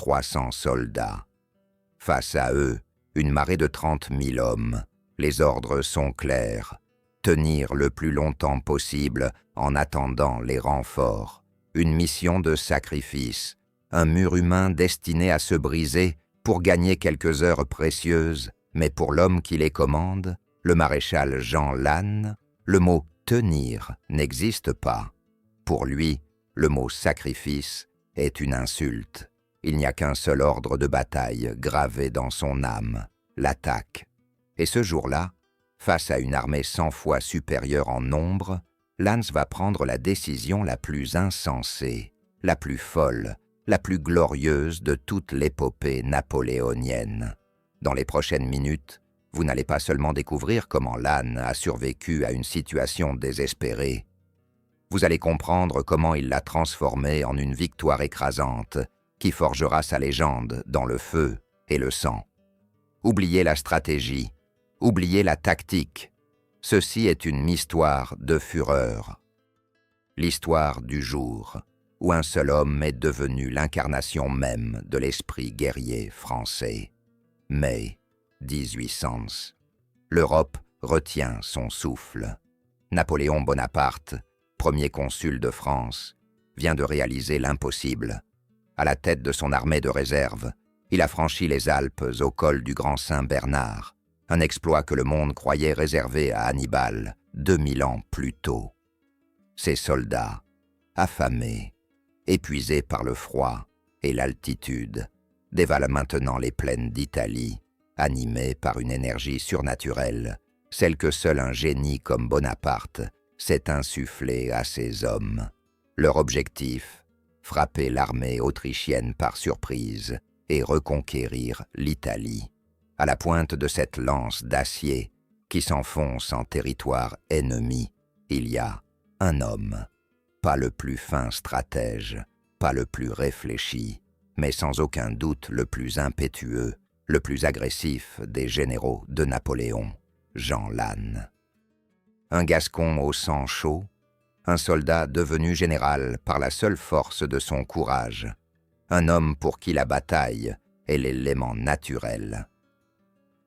300 soldats. Face à eux, une marée de 30 000 hommes. Les ordres sont clairs. Tenir le plus longtemps possible en attendant les renforts. Une mission de sacrifice. Un mur humain destiné à se briser pour gagner quelques heures précieuses, mais pour l'homme qui les commande, le maréchal Jean Lannes, le mot « tenir » n'existe pas. Pour lui, le mot « sacrifice » est une insulte. Il n'y a qu'un seul ordre de bataille gravé dans son âme, l'attaque. Et ce jour-là, face à une armée 100 fois supérieure en nombre, Lannes va prendre la décision la plus insensée, la plus folle, la plus glorieuse de toute l'épopée napoléonienne. Dans les prochaines minutes, vous n'allez pas seulement découvrir comment Lannes a survécu à une situation désespérée. Vous allez comprendre comment il l'a transformée en une victoire écrasante qui forgera sa légende dans le feu et le sang. Oubliez la stratégie, oubliez la tactique. Ceci est une histoire de fureur. L'histoire du jour où un seul homme est devenu l'incarnation même de l'esprit guerrier français. Mai 1800. L'Europe retient son souffle. Napoléon Bonaparte, premier consul de France, vient de réaliser l'impossible. À la tête de son armée de réserve, il a franchi les Alpes au col du Grand Saint-Bernard, un exploit que le monde croyait réservé à Hannibal 2000 ans plus tôt. Ses soldats, affamés, épuisés par le froid et l'altitude, dévalent maintenant les plaines d'Italie, animés par une énergie surnaturelle, celle que seul un génie comme Bonaparte s'est insufflée à ses hommes. Leur objectif, frapper l'armée autrichienne par surprise et reconquérir l'Italie. À la pointe de cette lance d'acier qui s'enfonce en territoire ennemi, il y a un homme, pas le plus fin stratège, pas le plus réfléchi, mais sans aucun doute le plus impétueux, le plus agressif des généraux de Napoléon, Jean Lannes. Un Gascon au sang chaud, un soldat devenu général par la seule force de son courage, un homme pour qui la bataille est l'élément naturel.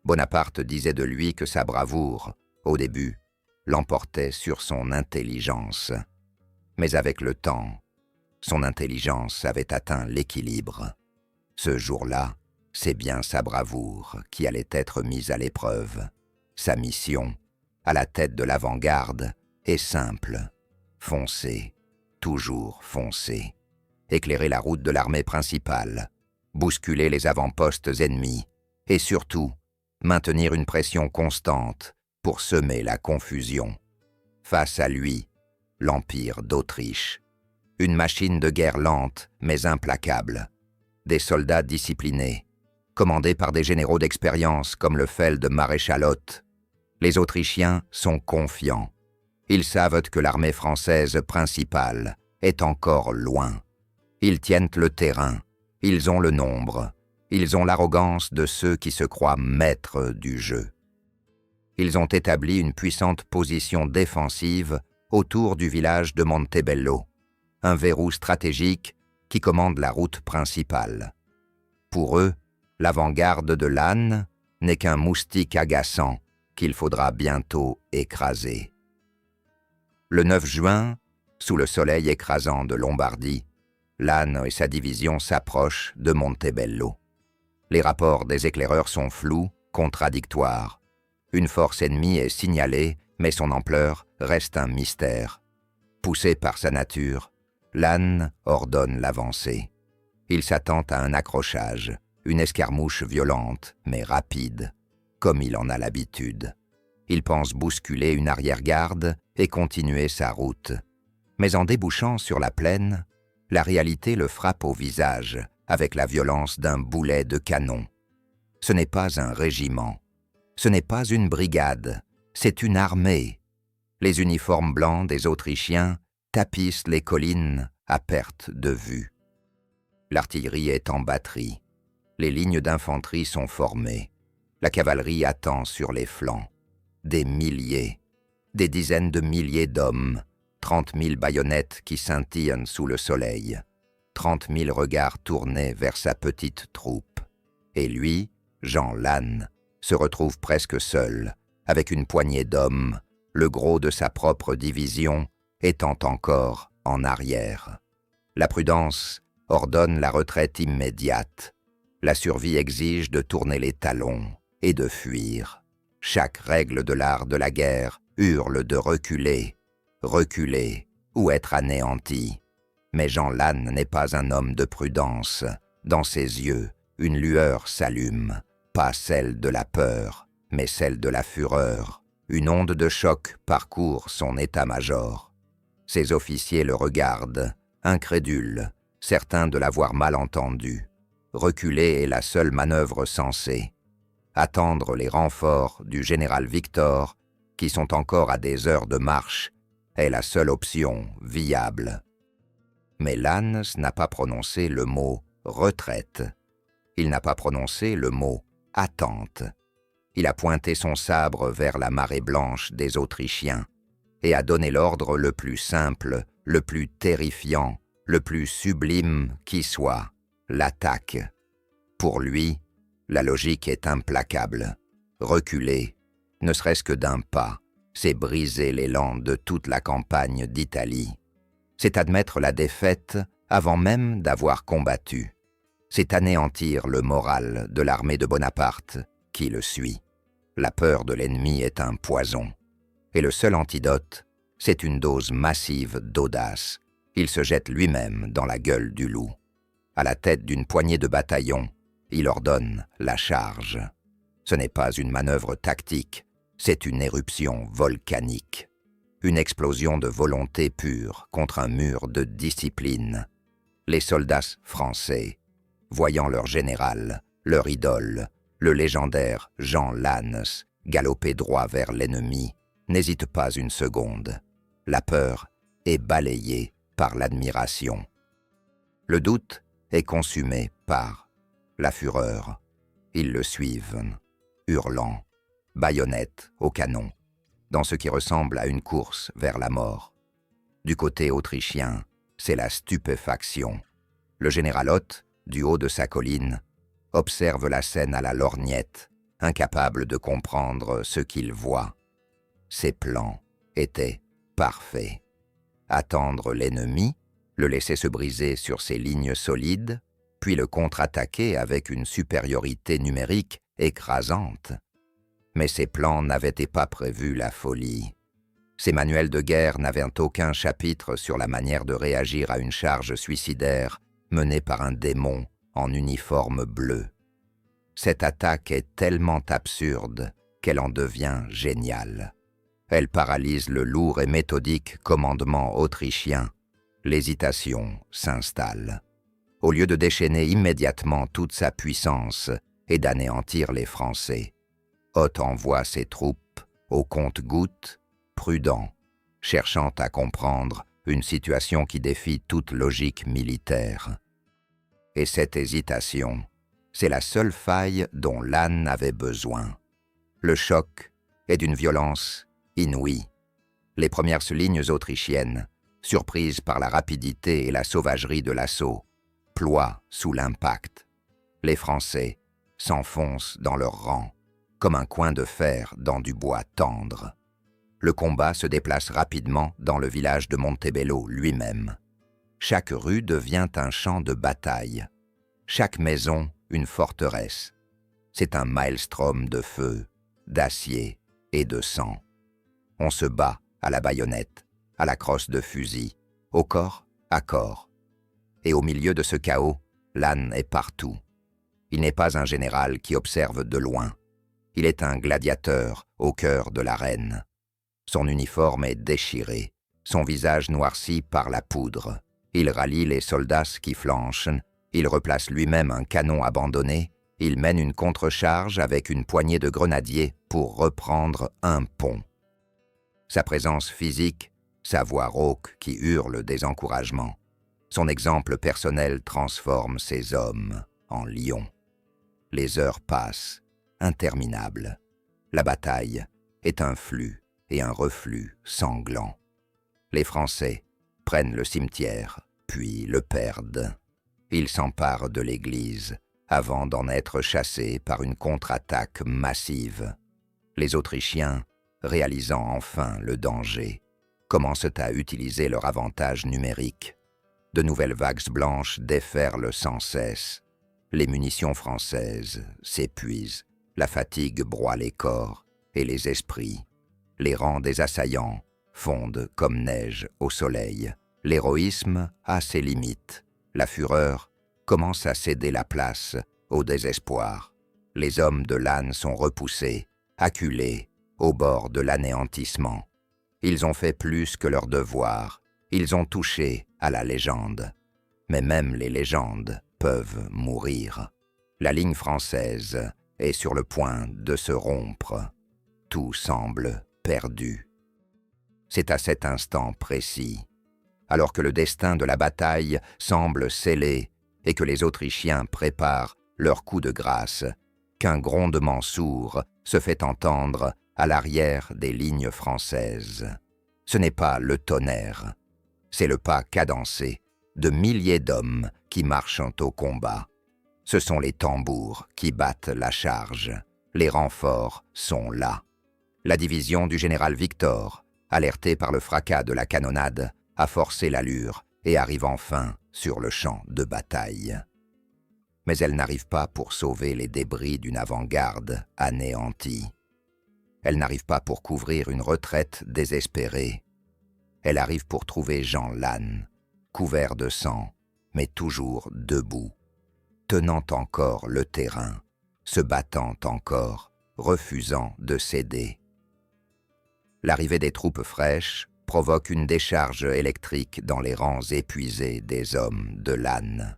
Bonaparte disait de lui que sa bravoure, au début, l'emportait sur son intelligence. Mais avec le temps, son intelligence avait atteint l'équilibre. Ce jour-là, c'est bien sa bravoure qui allait être mise à l'épreuve. Sa mission, à la tête de l'avant-garde, est simple. Foncer, toujours foncer. Éclairer la route de l'armée principale, bousculer les avant-postes ennemis et surtout, maintenir une pression constante pour semer la confusion. Face à lui, l'Empire d'Autriche. Une machine de guerre lente mais implacable. Des soldats disciplinés, commandés par des généraux d'expérience comme le Feld-maréchal Hoth. Les Autrichiens sont confiants. Ils savent que l'armée française principale est encore loin. Ils tiennent le terrain, ils ont le nombre, ils ont l'arrogance de ceux qui se croient maîtres du jeu. Ils ont établi une puissante position défensive autour du village de Montebello, un verrou stratégique qui commande la route principale. Pour eux, l'avant-garde de Lannes n'est qu'un moustique agaçant qu'il faudra bientôt écraser. Le 9 juin, sous le soleil écrasant de Lombardie, Lannes et sa division s'approchent de Montebello. Les rapports des éclaireurs sont flous, contradictoires. Une force ennemie est signalée, mais son ampleur reste un mystère. Poussé par sa nature, Lannes ordonne l'avancée. Il s'attend à un accrochage, une escarmouche violente, mais rapide, comme il en a l'habitude. Il pense bousculer une arrière-garde et continuer sa route. Mais en débouchant sur la plaine, la réalité le frappe au visage avec la violence d'un boulet de canon. Ce n'est pas un régiment, ce n'est pas une brigade, c'est une armée. Les uniformes blancs des Autrichiens tapissent les collines à perte de vue. L'artillerie est en batterie. Les lignes d'infanterie sont formées. La cavalerie attend sur les flancs. Des milliers, des dizaines de milliers d'hommes, 30 000 baïonnettes qui scintillent sous le soleil. 30 000 regards tournés vers sa petite troupe. Et lui, Jean Lannes, se retrouve presque seul, avec une poignée d'hommes, le gros de sa propre division étant encore en arrière. La prudence ordonne la retraite immédiate. La survie exige de tourner les talons et de fuir. Chaque règle de l'art de la guerre hurle de reculer, reculer ou être anéanti. Mais Jean Lannes n'est pas un homme de prudence. Dans ses yeux, une lueur s'allume, pas celle de la peur, mais celle de la fureur. Une onde de choc parcourt son état-major. Ses officiers le regardent, incrédules, certains de l'avoir mal entendu. Reculer est la seule manœuvre sensée. Attendre les renforts du général Victor, qui sont encore à des heures de marche, est la seule option viable. Mais Lannes n'a pas prononcé le mot « retraite ». Il n'a pas prononcé le mot « attente ». Il a pointé son sabre vers la marée blanche des Autrichiens et a donné l'ordre le plus simple, le plus terrifiant, le plus sublime qui soit, l'attaque. Pour lui, la logique est implacable. Reculer, ne serait-ce que d'un pas, c'est briser l'élan de toute la campagne d'Italie. C'est admettre la défaite avant même d'avoir combattu. C'est anéantir le moral de l'armée de Bonaparte qui le suit. La peur de l'ennemi est un poison. Et le seul antidote, c'est une dose massive d'audace. Il se jette lui-même dans la gueule du loup. À la tête d'une poignée de bataillons, il ordonne la charge. Ce n'est pas une manœuvre tactique, c'est une éruption volcanique. Une explosion de volonté pure contre un mur de discipline. Les soldats français, voyant leur général, leur idole, le légendaire Jean Lannes, galoper droit vers l'ennemi, n'hésitent pas une seconde. La peur est balayée par l'admiration. Le doute est consumé par la fureur. Ils le suivent, hurlant, baïonnette au canon, dans ce qui ressemble à une course vers la mort. Du côté autrichien, c'est la stupéfaction. Le général Hoth, du haut de sa colline, observe la scène à la lorgnette, incapable de comprendre ce qu'il voit. Ses plans étaient parfaits. Attendre l'ennemi, le laisser se briser sur ses lignes solides, puis le contre-attaquer avec une supériorité numérique écrasante. Mais ces plans n'avaient pas prévu la folie. Ces manuels de guerre n'avaient aucun chapitre sur la manière de réagir à une charge suicidaire menée par un démon en uniforme bleu. Cette attaque est tellement absurde qu'elle en devient géniale. Elle paralyse le lourd et méthodique commandement autrichien. L'hésitation s'installe. Au lieu de déchaîner immédiatement toute sa puissance et d'anéantir les Français, Hoth envoie ses troupes au compte-gouttes, prudents, cherchant à comprendre une situation qui défie toute logique militaire. Et cette hésitation, c'est la seule faille dont Lannes avait besoin. Le choc est d'une violence inouïe. Les premières lignes autrichiennes, surprises par la rapidité et la sauvagerie de l'assaut, ploient sous l'impact. Les Français s'enfoncent dans leurs rangs, comme un coin de fer dans du bois tendre. Le combat se déplace rapidement dans le village de Montebello lui-même. Chaque rue devient un champ de bataille. Chaque maison, une forteresse. C'est un maelstrom de feu, d'acier et de sang. On se bat à la baïonnette, à la crosse de fusil, au corps à corps. Et au milieu de ce chaos, Lannes est partout. Il n'est pas un général qui observe de loin. Il est un gladiateur au cœur de l'arène. Son uniforme est déchiré, son visage noirci par la poudre. Il rallie les soldats qui flanchent, il replace lui-même un canon abandonné, il mène une contre-charge avec une poignée de grenadiers pour reprendre un pont. Sa présence physique, sa voix rauque qui hurle des encouragements. Son exemple personnel transforme ses hommes en lions. Les heures passent, interminables. La bataille est un flux et un reflux sanglant. Les Français prennent le cimetière, puis le perdent. Il s'empare de l'église, avant d'en être chassé par une contre-attaque massive. Les Autrichiens, réalisant enfin le danger, commencent à utiliser leur avantage numérique. De nouvelles vagues blanches déferlent sans cesse. Les munitions françaises s'épuisent, la fatigue broie les corps et les esprits. Les rangs des assaillants fondent comme neige au soleil. L'héroïsme a ses limites. La fureur commence à céder la place au désespoir. Les hommes de Lannes sont repoussés, acculés, au bord de l'anéantissement. Ils ont fait plus que leur devoir. Ils ont touché à la légende. Mais même les légendes peuvent mourir. La ligne française est sur le point de se rompre. Tout semble perdu. C'est à cet instant précis, alors que le destin de la bataille semble scellé et que les Autrichiens préparent leur coup de grâce, qu'un grondement sourd se fait entendre à l'arrière des lignes françaises. Ce n'est pas le tonnerre, c'est le pas cadencé de milliers d'hommes qui marchent au combat. Ce sont les tambours qui battent la charge. Les renforts sont là. La division du général Victor, alertée par le fracas de la canonnade, a forcé l'allure et arrive enfin sur le champ de bataille. Mais elle n'arrive pas pour sauver les débris d'une avant-garde anéantie. Elle n'arrive pas pour couvrir une retraite désespérée. Elle arrive pour trouver Jean Lannes, couvert de sang, mais toujours debout, tenant encore le terrain, se battant encore, refusant de céder. L'arrivée des troupes fraîches provoque une décharge électrique dans les rangs épuisés des hommes de Lannes.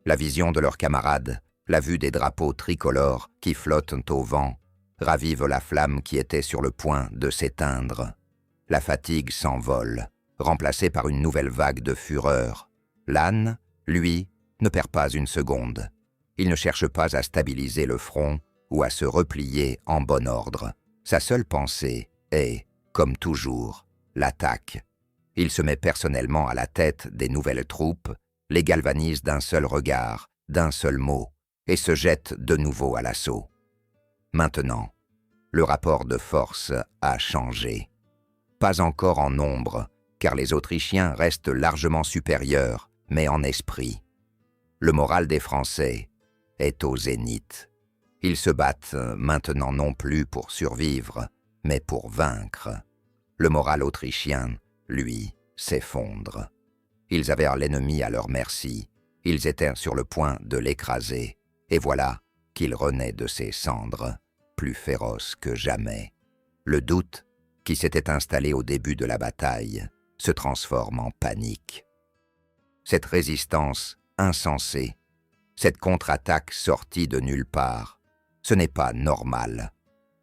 La vision de leurs camarades, la vue des drapeaux tricolores qui flottent au vent, ravive la flamme qui était sur le point de s'éteindre. La fatigue s'envole, remplacée par une nouvelle vague de fureur. Lannes, lui, ne perd pas une seconde. Il ne cherche pas à stabiliser le front ou à se replier en bon ordre. Sa seule pensée est, comme toujours, l'attaque. Il se met personnellement à la tête des nouvelles troupes, les galvanise d'un seul regard, d'un seul mot, et se jette de nouveau à l'assaut. Maintenant, le rapport de force a changé. Pas encore en nombre, car les Autrichiens restent largement supérieurs, mais en esprit. Le moral des Français est au zénith. Ils se battent maintenant non plus pour survivre, mais pour vaincre. Le moral autrichien, lui, s'effondre. Ils avaient l'ennemi à leur merci, ils étaient sur le point de l'écraser, et voilà qu'il renaît de ses cendres, plus féroce que jamais. Le doute, qui s'était installé au début de la bataille, se transforme en panique. Cette résistance insensée, cette contre-attaque sortie de nulle part, ce n'est pas normal.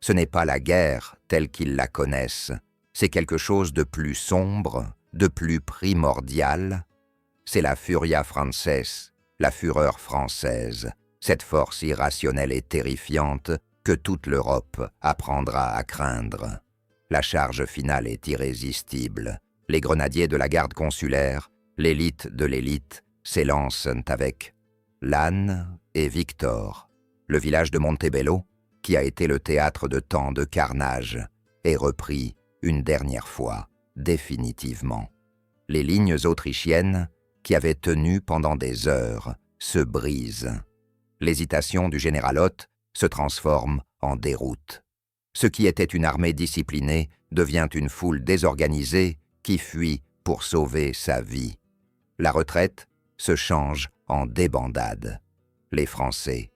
Ce n'est pas la guerre telle qu'ils la connaissent, c'est quelque chose de plus sombre, de plus primordial. C'est la furia frances, la fureur française, cette force irrationnelle et terrifiante que toute l'Europe apprendra à craindre. La charge finale est irrésistible. Les grenadiers de la garde consulaire, l'élite de l'élite, s'élancent avec Lannes et Victor. Le village de Montebello, qui a été le théâtre de tant de carnage, est repris une dernière fois, définitivement. Les lignes autrichiennes, qui avaient tenu pendant des heures, se brisent. L'hésitation du général Hoth se transforme en déroute. Ce qui était une armée disciplinée devient une foule désorganisée qui fuit pour sauver sa vie. La retraite se change en débandade. Les Français,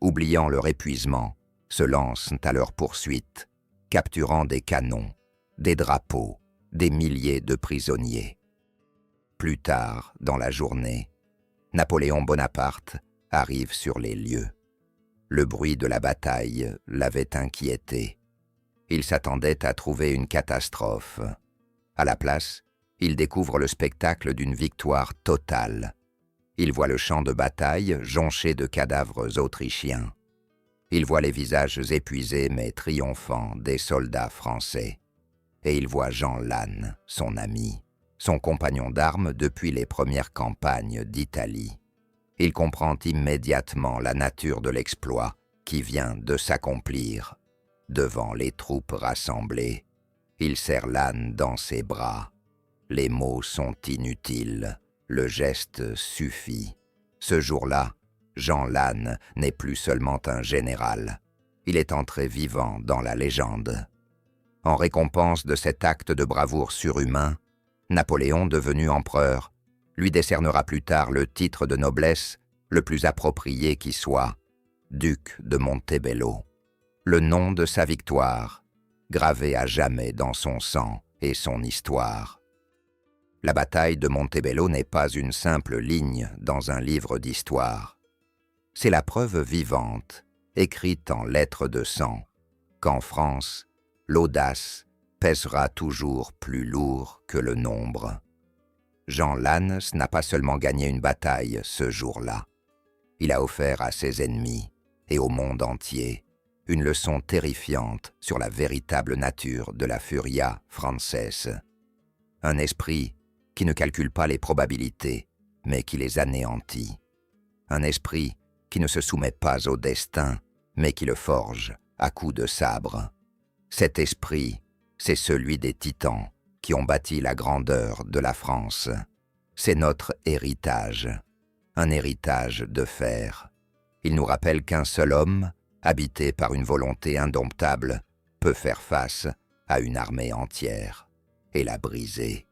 oubliant leur épuisement, se lancent à leur poursuite, capturant des canons, des drapeaux, des milliers de prisonniers. Plus tard, dans la journée, Napoléon Bonaparte arrive sur les lieux. Le bruit de la bataille l'avait inquiété. Il s'attendait à trouver une catastrophe. À la place, il découvre le spectacle d'une victoire totale. Il voit le champ de bataille jonché de cadavres autrichiens. Il voit les visages épuisés mais triomphants des soldats français. Et il voit Jean Lannes, son ami, son compagnon d'armes depuis les premières campagnes d'Italie. Il comprend immédiatement la nature de l'exploit qui vient de s'accomplir. Devant les troupes rassemblées, il serre l'âne dans ses bras. Les mots sont inutiles, le geste suffit. Ce jour-là, Jean Lannes n'est plus seulement un général. Il est entré vivant dans la légende. En récompense de cet acte de bravoure surhumain, Napoléon, devenu empereur, lui décernera plus tard le titre de noblesse le plus approprié qui soit, duc de Montebello. Le nom de sa victoire, gravé à jamais dans son sang et son histoire. La bataille de Montebello n'est pas une simple ligne dans un livre d'histoire. C'est la preuve vivante, écrite en lettres de sang, qu'en France, l'audace pèsera toujours plus lourd que le nombre. Jean Lannes n'a pas seulement gagné une bataille ce jour-là. Il a offert à ses ennemis et au monde entier une leçon terrifiante sur la véritable nature de la furia française. Un esprit qui ne calcule pas les probabilités, mais qui les anéantit. Un esprit qui ne se soumet pas au destin, mais qui le forge à coups de sabre. Cet esprit, c'est celui des titans qui ont bâti la grandeur de la France. C'est notre héritage, un héritage de fer. Il nous rappelle qu'un seul homme, habité par une volonté indomptable, peut faire face à une armée entière et la briser.